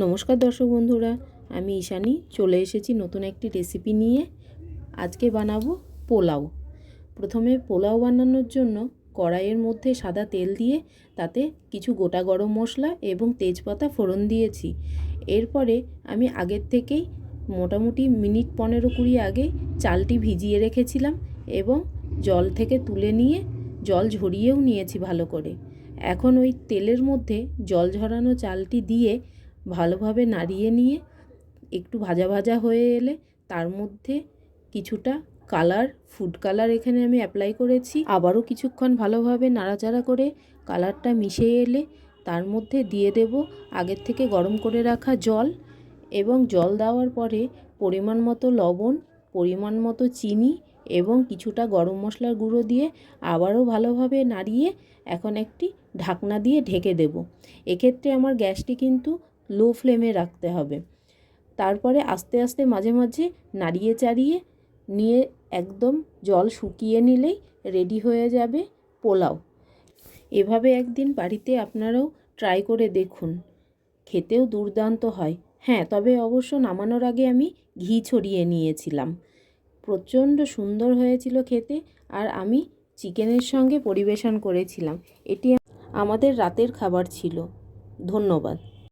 নমস্কার দর্শক বন্ধুরা, আমি ঈশানী চলে এসেছি নতুন একটি রেসিপি নিয়ে। আজকে বানাবো পোলাও। প্রথমে পোলাও বানানোর জন্য কড়াইয়ের মধ্যে সাদা তেল দিয়ে তাতে কিছু গোটা গরম মশলা এবং তেজপাতা ফোড়ন দিয়েছি। এরপরে আমি আগের থেকেই মোটামুটি মিনিট 15-20 আগে চালটি ভিজিয়ে রেখেছিলাম এবং জল থেকে তুলে নিয়ে জল ঝরিয়েও নিয়েছি ভালো করে। এখন ওই তেলের মধ্যে জল ঝরানো চালটি দিয়ে ভালোভাবে নাড়িয়ে নিয়ে একটু ভাজা ভাজা হয়ে এলে তার মধ্যে কিছুটা ফুড কালার এখানে আমি অ্যাপ্লাই করেছি। আবারও কিছুক্ষণ ভালোভাবে নাড়াচাড়া করে কালারটা মিশে এলে তার মধ্যে দিয়ে দেব আগের থেকে গরম করে রাখা জল, এবং জল দেওয়ার পরে পরিমাণ মতো লবণ, পরিমাণ মতো চিনি এবং কিছুটা গরম মশলার গুঁড়ো দিয়ে আবারও ভালোভাবে নাড়িয়ে এখন একটি ঢাকনা দিয়ে ঢেকে দেব। এক্ষেত্রে আমার গ্যাসটি কিন্তু লো ফ্লেমে রাখতে হবে। তারপরে আস্তে আস্তে মাঝে মাঝে নাড়িয়ে চাড়িয়ে নিয়ে একদম জল শুকিয়ে নিলেই রেডি হয়ে যাবে পোলাও। এভাবে একদিন বাড়িতে আপনারাও ট্রাই করে দেখুন, খেতেও দুর্দান্ত হয়। হ্যাঁ, তবে অবশ্য নামানোর আগে আমি ঘি ছড়িয়ে নিয়েছিলাম। প্রচণ্ড সুন্দর হয়েছিল খেতে, আর আমি চিকেনের সঙ্গে পরিবেশন করেছিলাম। এটি আমাদের রাতের খাবার ছিল। ধন্যবাদ।